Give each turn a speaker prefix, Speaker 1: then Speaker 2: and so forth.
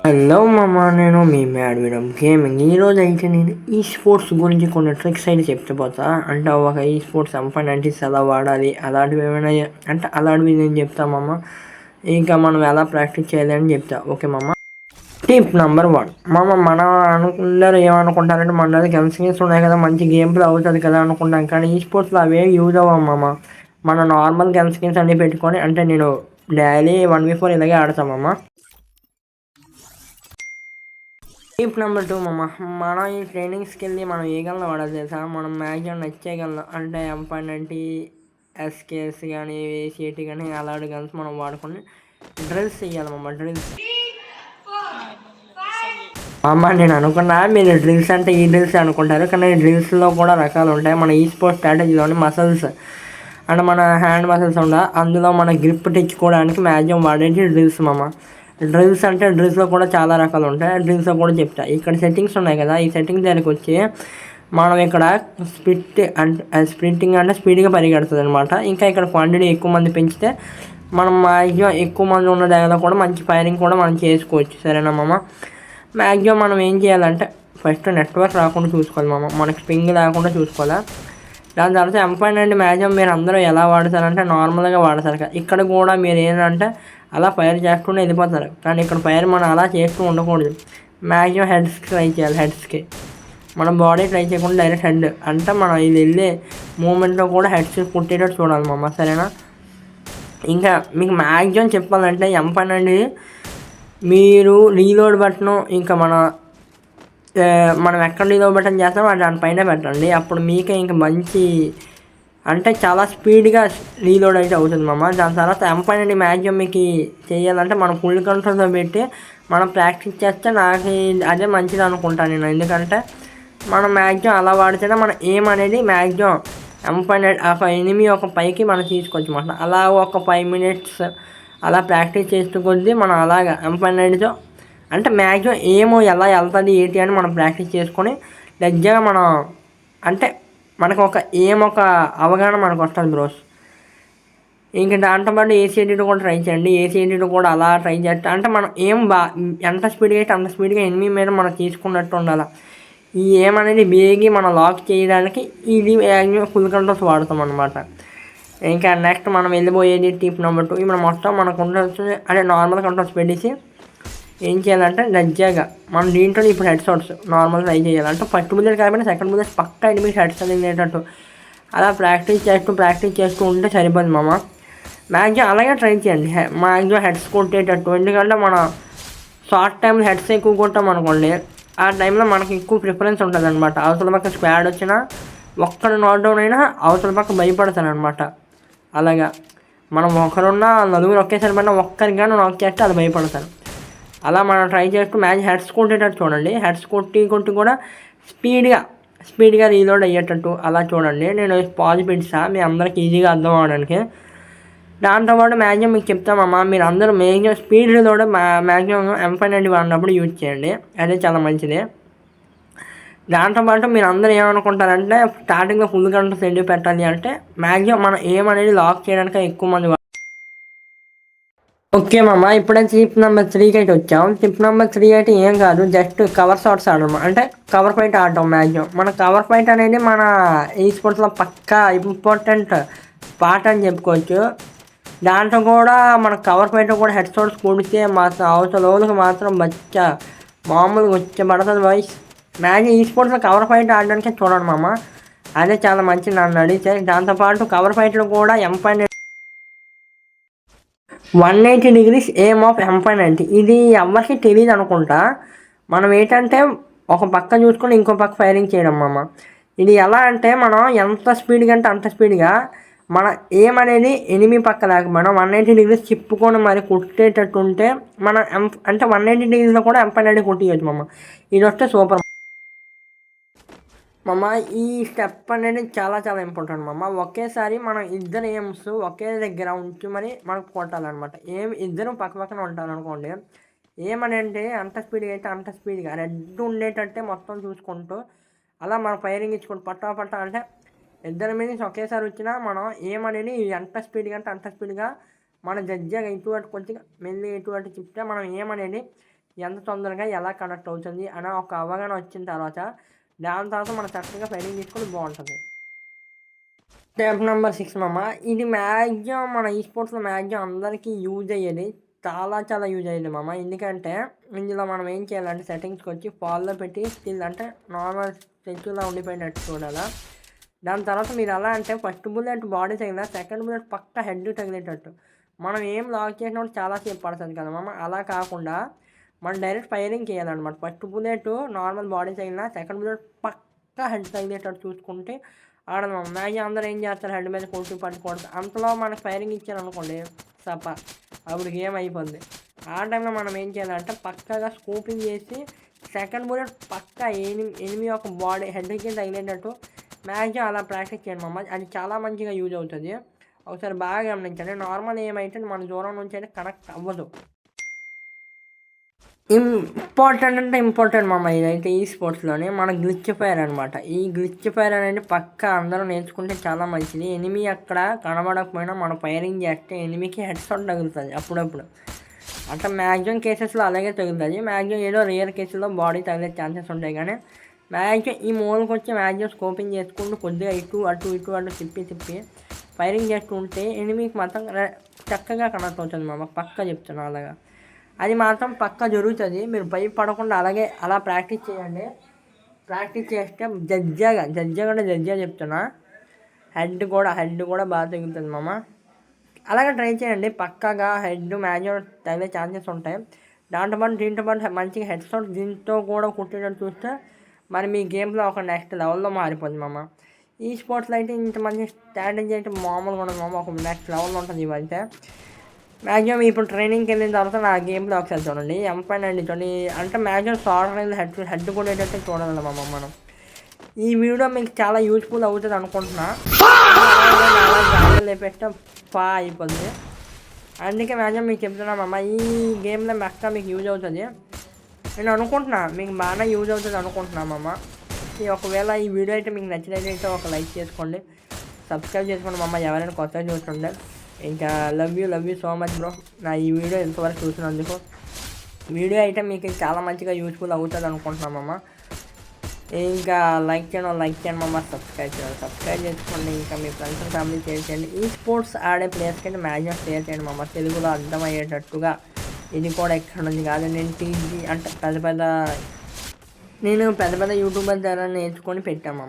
Speaker 1: Hello మామ, నేను మీ మ్యాడ్విడం gaming. ఈరోజు అయితే నేను ఈ స్పోర్ట్స్ గురించి కొన్ని ట్రిక్స్ అయితే చెప్తా. అంటే ఒక ఈ స్పోర్ట్స్ సంపన్నిటీస్ ఎలా వాడాలి, అలాంటివి ఏమైనా అంటే అలాంటివి నేను చెప్తా మామ. ఇంకా మనం ఎలా ప్రాక్టీస్ చేయాలి అని చెప్తా. ఓకే మామ. టిప్ నెంబర్ 1 మామ, మన అందరూ ఏమనుకుంటారంటే మన దగ్గర గన్ స్కిన్స్ ఉన్నాయి కదా, మంచి గేమ్ ప్లే అవుతుంది కదా అనుకుంటాం. కానీ ఈ స్పోర్ట్స్లో అవేం యూజ్ అవ్వం మామ. మన నార్మల్ గన్ స్కిన్స్ అన్నీ పెట్టుకొని, అంటే నేను డైలీ 1v4 ఇలాగే ఆడతామమ్మ. టిప్ నెంబర్ 2 మనం ఈ ట్రైనింగ్స్కి వెళ్ళి మనం ఏ గన్లో వాడాలి తెలుసా? మనం మ్యాక్సిమం నచ్చే గన్లో, అంటే M590 SKS కానీ ACT కానీ అలాంటి గన్స్ మనం వాడుకొని డ్రిల్స్ చేయాలి డ్రిల్స్. నేను అనుకున్నా మీరు డ్రిల్స్ అంటే ఈ డ్రిల్స్ అనుకుంటారు, కానీ డ్రిల్స్లో కూడా రకాలు ఉంటాయి. మన ఈ స్పోర్ట్స్ స్ట్రాటజీలోని మసల్స్ అంటే మన హ్యాండ్ మసిల్స్ ఉండ, అందులో మన గ్రిప్ తెచ్చుకోవడానికి మ్యాక్సిమం వాడేది డ్రిల్స్ డ్రిల్స్ అంటే డ్రిల్స్లో కూడా చాలా రకాలు ఉంటాయి. డ్రిల్స్లో కూడా చెప్తా. ఇక్కడ సెట్టింగ్స్ ఉన్నాయి కదా, ఈ సెట్టింగ్స్ దగ్గరికి వచ్చి మనం ఇక్కడ స్ప్రింటింగ్ అంటే స్పీడ్గా పరిగెడుతుంది అనమాట. ఇంకా ఇక్కడ క్వాంటిటీ ఎక్కువ మంది పెంచితే మనం మ్యాక్సిమం ఎక్కువ మంది ఉన్న దగ్గర కూడా మంచి ఫైరింగ్ కూడా మనం చేసుకోవచ్చు. సరేనా మ్యాక్సిమం మనం ఏం చేయాలంటే ఫస్ట్ నెట్వర్క్ రాకుండా చూసుకోవాలి మనకి పింగ్ లేకుండా చూసుకోవాలి. దాని తర్వాత M590 మ్యాక్సిమం మీరు అందరూ ఎలా వాడతారంటే నార్మల్గా వాడతారు కదా. ఇక్కడ కూడా మీరు ఏంటంటే అలా ఫైర్ చేస్తూనే వెళ్ళిపోతారు, కానీ ఇక్కడ ఫైర్ మనం అలా చేస్తూ ఉండకూడదు. మ్యాక్సిమం హెడ్స్కి ట్రై చేయాలి. హెడ్స్కి మనం బాడీ ట్రై చేయకుండా డైరెక్ట్ హెడ్, అంటే మనం ఇది వెళ్ళే మూమెంట్లో కూడా హెడ్స్ కుట్టేటట్టు చూడాలి సరేనా. ఇంకా మీకు మ్యాక్సిమం చెప్పాలంటే M590 మీరు రీలోడ్ బటను, ఇంకా మనం ఎక్కడ రీలోడ్ బటన్ చేస్తామో దానిపైన పెట్టండి. అప్పుడు మీకే ఇంకా మంచి, అంటే చాలా స్పీడ్గా రీలోడ్ అయితే అవుతుంది దాని తర్వాత M590 మ్యాక్సిమం మీకు చేయాలంటే మనం ఫుల్ కంట్రోల్తో పెట్టి మనం ప్రాక్టీస్ చేస్తే నాకు అదే మంచిది అనుకుంటాను నేను. ఎందుకంటే మనం మ్యాక్సిమం అలా వాడితేనే మన ఎయిమ్ అనేది మ్యాక్సిమం M590 ఒక ఎనిమి ఒక పైకి మనం తీసుకోవచ్చు అలా ఒక 5 minutes అలా ప్రాక్టీస్ చేస్తూ కొద్దీ మనం అలాగా M590తో అంటే మ్యాక్సిమం ఏమో ఎలా వెళ్తుంది ఏంటి అని మనం ప్రాక్టీస్ చేసుకొని దగ్గరగా మనం అంటే మనకు ఒక అవగాహన మనకు వస్తుంది బ్రోస్. ఇంక దాంతోపాటు ACT కూడా ట్రై చేయండి. ACT కూడా అలా ట్రై చేస్తే అంటే మనం ఎంత స్పీడ్గా అయితే అంత స్పీడ్గా ఎనిమి మీద మనం తీసుకున్నట్టు ఉండాలి. ఈ అనేది బేగి మనం లాక్ చేయడానికి ఇది ఫుల్ కంట్రోల్స్ వాడతాం అనమాట. ఇంకా నెక్స్ట్ మనం వెళ్ళిపోయేది టిప్ నెంబర్ 2. ఇప్పుడు మొత్తం మన కంట్రోల్స్ అంటే నార్మల్ కంట్రోల్స్ పెట్టేసి ఏం చేయాలంటే దర్జాగా మనం దీంట్లో ఇప్పుడు హెడ్ షాట్స్ నార్మల్ ట్రై చేయాలంటే ఫస్ట్ బుల్లెట్ కాబట్టి సెకండ్ బుల్లెట్ పక్కా ఎనిమిది హెడ్స్ అనేటట్టు అలా ప్రాక్టీస్ చేస్తూ ఉంటే సరిపోదు మ్యాక్సిమం అలాగే ట్రై చేయండి. మ్యాక్సిమం హెడ్స్ కొట్టేటట్టు, ఎందుకంటే మన షార్ట్ టైంలో హెడ్స్ ఎక్కువ కొట్టాం అనుకోండి, ఆ టైంలో మనకి ఎక్కువ ప్రిఫరెన్స్ ఉంటుంది అనమాట. అవతల పక్క స్క్వాడ్ వచ్చినా ఒక్కడు నాక్డౌన్ అయినా అవతల పక్క భయపడతాను అనమాట. అలాగా మనం ఒకరున్నా నలుగురు ఒకేసారి పడినా ఒక్కరికి కానీ నాక్ చేస్తే అది భయపడతాను. అలా మనం ట్రై చేస్తూ మ్యాచ్ హెడ్స్ కొట్టేటట్టు చూడండి. హెడ్స్ కొట్టి కూడా స్పీడ్గా రీలోడ్ అయ్యేటట్టు అలా చూడండి. నేను పాజ్ పెట్టా మీ అందరికి ఈజీగా అర్థం అవ్వడానికి. దాంతోపాటు మ్యాక్సిమం మీకు చెప్తామమ్మా, మీరు అందరూ maximum speed reload maximum M590 వాడినప్పుడు యూజ్ చేయండి. అదే చాలా మంచిది. దాంతోపాటు మీరు అందరూ ఏమనుకుంటారంటే స్టార్టింగ్లో ఫుల్ కంట్రోల్స్ ఎందుకు పెట్టాలి అంటే మ్యాక్సిమం మనం అనేది లాక్ చేయడానికి ఎక్కువ మంది. ఓకే ఇప్పుడే టిప్ నెంబర్ 3కి అయితే వచ్చాం. టిప్ నెంబర్ 3 అయితే ఏం కాదు, జస్ట్ కవర్ షాట్స్ ఆడడం, అంటే కవర్ ఫైట్ ఆడటం. మ్యాక్సిమం మన కవర్ ఫైట్ అనేది మన ఈ స్పోర్ట్స్లో పక్కా ఇంపార్టెంట్ పార్ట్ అని చెప్పుకోవచ్చు. దాంట్లో కూడా మన కవర్ ఫైట్ కూడా హెడ్ షాట్స్ కొడితే మాత్రం అవతల మాత్రం మామూలుగా వచ్చే పడుతుంది వాయిస్. మ్యాక్సిమం ఈ స్పోర్ట్స్లో కవర్ ఫైట్ ఆడడానికే చూడండి అదే చాలా మంచిది నన్ను అడిగితే. దాంతోపాటు కవర్ ఫైట్లో కూడా M590 180 degrees aim of M590 ఇది ఎవరికి తెలియదు అనుకుంటా. మనం ఏంటంటే ఒక పక్క చూసుకొని ఇంకో పక్క ఫైరింగ్ చేయడం ఇది ఎలా అంటే మనం ఎంత స్పీడ్గా అంటే అంత స్పీడ్గా మన ఎయిమ్ అనేది ఎనిమి పక్క దాకా మనం 180 degrees చిప్పుకొని మరి కొట్టేటట్టు ఉంటే మనం అంటే 180 degreesలో కూడా M590 కొట్టియచ్చు ఇది వస్తే సూపర్ ఈ స్టెప్ అనేది చాలా చాలా ఇంపార్టెంట్ ఒకేసారి మనం ఇద్దరు ఎయిమ్స్ ఒకే దగ్గర ఉంచి మరి మనకు కొట్టాలన్నమాట. ఇద్దరు పక్క పక్కన ఉంటారనుకోండి, ఏమనంటే అంత స్పీడ్గా అయితే అంత స్పీడ్గా రెడ్ ఉండేటట్టే మొత్తం చూసుకుంటూ అలా మనం ఫైరింగ్ ఇచ్చుకుంటూ పట్టా అంటే ఇద్దరు మీద ఒకేసారి వచ్చినా మనం ఏమనేది ఎంత స్పీడ్గా అంటే అంత స్పీడ్గా మన జడ్జిగా ఇటువంటి కొద్దిగా మెల్లి ఇటువంటి చెప్తే మనం ఏమనేది ఎంత తొందరగా ఎలా కనెక్ట్ అవుతుంది అనే ఒక అవగాహన వచ్చిన తర్వాత దాని తర్వాత మనం కరెక్ట్గా ఫైటింగ్ తీసుకొని బాగుంటుంది. స్టెప్ నెంబర్ 6 మామ, ఇది మ్యాక్సిమం మన ఈ స్పోర్ట్స్లో మ్యాక్సిమం అందరికీ యూజ్ అయ్యేది, చాలా యూజ్ అయ్యేది మామ. ఎందుకంటే ఇందులో మనం ఏం చేయాలంటే సెట్టింగ్స్కి వచ్చి ఫాల్లో పెట్టి స్కిల్ అంటే నార్మల్ సెక్యూర్లా ఉండిపోయినట్టు చూడాలా. దాని తర్వాత మీరు ఎలా అంటే ఫస్ట్ బుల్లెట్ బాడీ తగిలిన సెకండ్ బుల్లెట్ పక్క హెడ్ తగిలేటట్టు మనం ఏం లాక్ చేసినప్పుడు చాలాసేపు పడుతుంది కదా మామ. అలా కాకుండా మనం డైరెక్ట్ ఫైరింగ్ చేయాలన్నమాట. ఫస్ట్ బుల్లెట్ నార్మల్ బాడీ తగిలిన సెకండ్ బుల్లెట్ పక్క హెడ్ తగిలేటట్టు చూసుకుంటే ఆడదు మామ. మ్యాక్సిమం అందరూ ఏం చేస్తారు, హెడ్ మీద కొట్టి పట్టుకోవడం, అంతలో మనకు ఫైరింగ్ ఇచ్చారనుకోండి సప, అప్పుడు గేమ్ అయిపోద్ది. ఆ టైంలో మనం ఏం చేయాలంటే పక్కగా స్కోపింగ్ చేసి సెకండ్ బుల్లెట్ పక్క ఎనిమి ఒక బాడీ హెడ్కి తగిలేటట్టు మ్యాక్సిమం అలా ప్రాక్టీస్ చేయండి మామ. అది చాలా మంచిగా యూజ్ అవుతుంది. ఒకసారి బాగా గమనించండి. నార్మల్ ఏమైతే మన దూరం నుంచి అయితే కనెక్ట్ అవ్వదు. ఇంపార్టెంట్ మామ. ఇదైతే ఈ స్పోర్ట్స్లోనే మన గ్లిచ్ ఫైర్ అనమాట. ఈ గ్లిచ్ ఫైర్ అనేది పక్క అందరూ నేర్చుకుంటే చాలా మంచిది. ఎనిమి అక్కడ కనబడకపోయినా మనం ఫైరింగ్ చేస్తే ఎనిమికి హెడ్ షాట్ తగులుతుంది అప్పుడప్పుడు. అట్లా మ్యాక్సిమం కేసెస్లో అలాగే తగులుతుంది. మ్యాక్సిమం ఏదో రేర్ కేసుల్లో బాడీ తగిలే ఛాన్సెస్ ఉంటాయి. కానీ మ్యాక్సిమం ఈ మూలకి వచ్చి మ్యాక్సిమం స్కోపింగ్ చేసుకుంటూ కొద్దిగా ఇటు అటు తిప్పి ఫైరింగ్ చేస్తుంటే ఎనిమికి మాత్రం చక్కగా కనెక్ట్ అవుతుంది మామ. పక్క చెప్తున్నా అలాగా. అది మాత్రం పక్క జరుగుతుంది. మీరు భయపడకుండా అలాగే అలా ప్రాక్టీస్ చేయండి. ప్రాక్టీస్ చేస్తే జడ్జిగా చెప్తున్నా, హెడ్ కూడా బాగా తగ్గుతుంది మామ. అలాగే ట్రై చేయండి. పక్కగా హెడ్ మ్యాక్సిమం తగిలే ఛాన్సెస్ ఉంటాయి. దీంతో పాటు మంచిగా హెడ్ షాట్ దీంతో కూడా కుట్టేటట్టు చూస్తే మరి మీ గేమ్లో ఒక నెక్స్ట్ లెవెల్లో మారిపోతుంది మామ. ఈ స్పోర్ట్స్లో అయితే ఇంత మంచి స్ట్రాటజీ అయితే మామూలుగా ఉండదు మామ. ఒక నెక్స్ట్ లెవెల్లో ఉంటుంది ఇవైతే. మ్యాక్సిమం ఇప్పుడు ట్రైనింగ్కి వెళ్ళిన తర్వాత నా గేమ్లో ఒకసారి చూడండి. చూడండి అంటే మ్యాక్సిమం షార్ట్ రేంజ్ హెడ్ కూడా ఏంటంటే చూడాలి మామ మనం. ఈ వీడియో మీకు చాలా యూజ్ఫుల్ అవుతుంది అనుకుంటున్నా. లేపెట్టే అయిపోతుంది. అందుకే మ్యాక్సిమం మీకు చెప్తున్నా మామ, ఈ గేమ్లో మెక్క మీకు యూజ్ అవుతుంది. నేను అనుకుంటున్నా మీకు బాగా యూజ్ అవుతుంది అనుకుంటున్నా మామ. ఒకవేళ ఈ వీడియో అయితే మీకు నచ్చినట్లయితే ఒక లైక్ చేసుకోండి, సబ్స్క్రైబ్ చేసుకోండి మామ. ఎవరైనా కొత్తగా చూస్తుండే ఇంకా love you so much bro. నా ఈ వీడియో ఎంతవరకు చూసినందుకు. వీడియో అయితే మీకు చాలా మంచిగా యూజ్ఫుల్ అవుతుంది అనుకుంటున్నామమ్మ. ఇంకా లైక్ చేయండి మామ. సబ్స్క్రైబ్ చేసుకోండి. ఇంకా మీ ఫ్రెండ్స్ అండ్ ఫ్యామిలీ షేర్ చేయండి. ఈ స్పోర్ట్స్ ఆడే ప్లేయర్స్ కంటే మ్యాక్సిమం షేర్ చేయండి మామ. తెలుగులో అర్థమయ్యేటట్టుగా. ఇది కూడా ఎక్కడ నుంచి కాదు, నేను టీవీ అంటే పెద్ద పెద్ద యూట్యూబర్ ద్వారా నేర్చుకొని పెట్టామమ్మ.